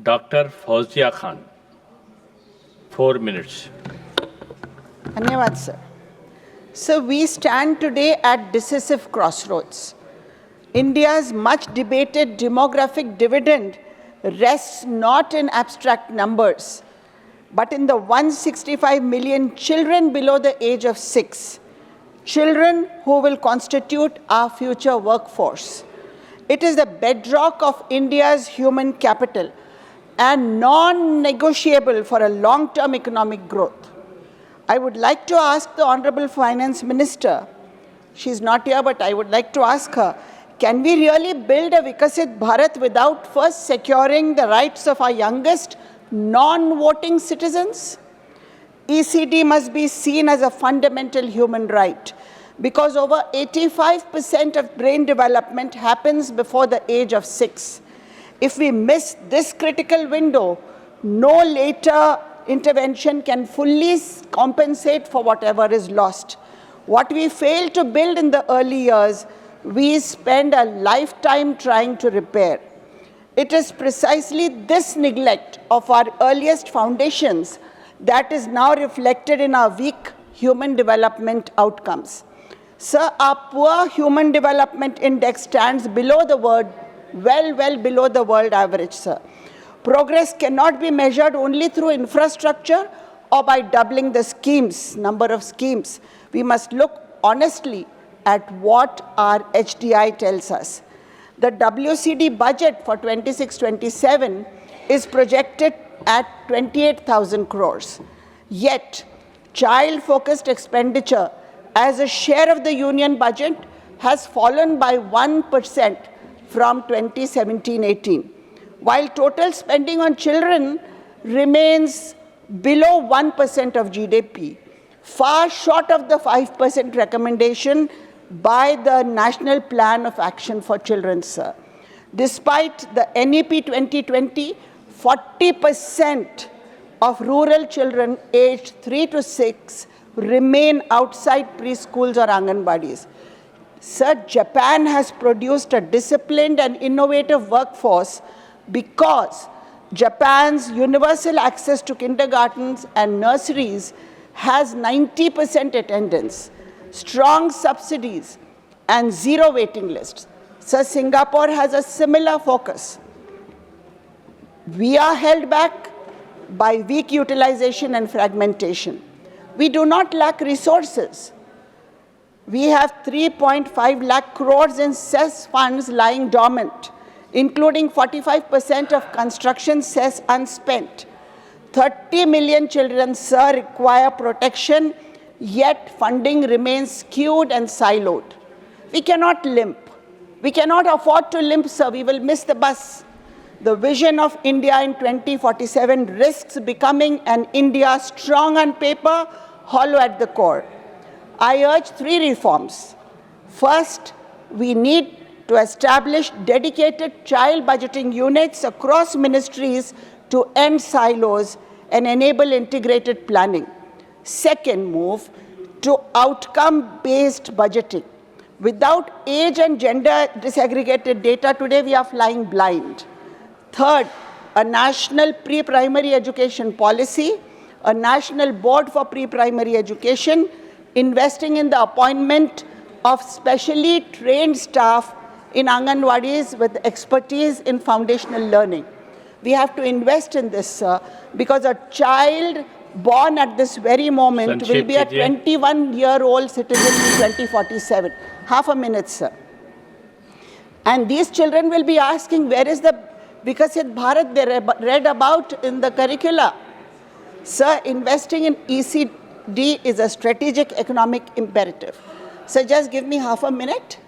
Dr. Fauzia Khan, 4 minutes. Dhanyawad, sir. So we stand today at decisive crossroads. India's much debated demographic dividend rests not in abstract numbers, but in the 165 million children below the age of 6, children who will constitute our future workforce. It is the bedrock of India's human capital and non-negotiable for a long-term economic growth. I would like to ask the Honorable Finance Minister, she's not here, but I would like to ask her, can we really build a Vikasit Bharat without first securing the rights of our youngest non-voting citizens? ECD must be seen as a fundamental human right because over 85% of brain development happens before the age of 6. If we miss this critical window, no later intervention can fully compensate for whatever is lost. What we fail to build in the early years, we spend a lifetime trying to repair. It is precisely this neglect of our earliest foundations that is now reflected in our weak human development outcomes. Sir, our poor human development index stands below the well below the world average, sir. Progress cannot be measured only through infrastructure or by doubling the number of schemes. We must look honestly at what our HDI tells us. The WCD budget for 26-27 is projected at 28,000 crores. Yet, child-focused expenditure as a share of the union budget has fallen by 1% from 2017-18, while total spending on children remains below 1% of GDP, far short of the 5% recommendation by the National Plan of Action for Children, sir. Despite the NEP 2020, 40% of rural children aged 3 to 6 remain outside preschools or Anganwadis. Sir, Japan has produced a disciplined and innovative workforce because Japan's universal access to kindergartens and nurseries has 90% attendance, strong subsidies, and zero waiting lists. Sir, Singapore has a similar focus. We are held back by weak utilization and fragmentation. We do not lack resources. We have 3.5 lakh crores in cess funds lying dormant, including 45% of construction cess unspent. 30 million children, sir, require protection, yet funding remains skewed and siloed. We cannot limp. We cannot afford to limp, sir. We will miss the bus. The vision of India in 2047 risks becoming an India strong on paper, hollow at the core. I urge 3 reforms. First, we need to establish dedicated child budgeting units across ministries to end silos and enable integrated planning. Second, move to outcome-based budgeting. Without age and gender disaggregated data, today we are flying blind. Third, a national pre-primary education policy, a national board for pre-primary education, investing in the appointment of specially trained staff in Anganwadis with expertise in foundational learning. We have to invest in this, sir, because a child born at this very moment will be a 21-year-old citizen in 2047. Half a minute, sir. And these children will be asking, where is the Vikasit Bharat they read about in the curricula? Sir, investing in ECD is a strategic economic imperative. Sir, just give me half a minute.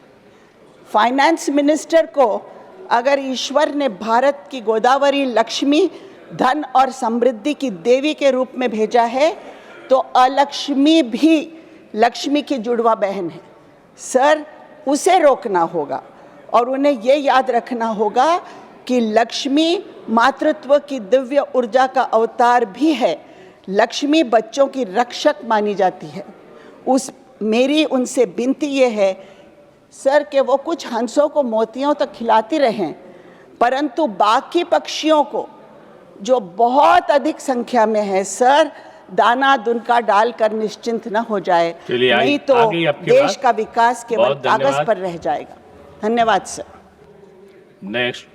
Finance Minister को अगर ईश्वर ने भारत की गोदावरी लक्ष्मी धन और समृद्धि की देवी के रूप में भेजा है, तो अलक्ष्मी भी लक्ष्मी की जुड़वा बहन है. सर, उसे रोकना होगा और उन्हें ये याद रखना होगा कि लक्ष्मी मातृत्व की दिव्य ऊर्जा का अवतार भी है. लक्ष्मी बच्चों की रक्षक मानी जाती है. मेरी उनसे विनती ये है सर कि वो कुछ हंसों को मोतियों तक खिलाती रहें, परंतु बाकी पक्षियों को जो बहुत अधिक संख्या में है सर, दाना दुनका डालकर निश्चिंत न हो जाए, चलिए, नहीं तो आ गई आपकी देश बात। का विकास केवल बहुत कागज धन्यवाद। पर रह जाएगा। धन्यवाद सर। नेक्स्ट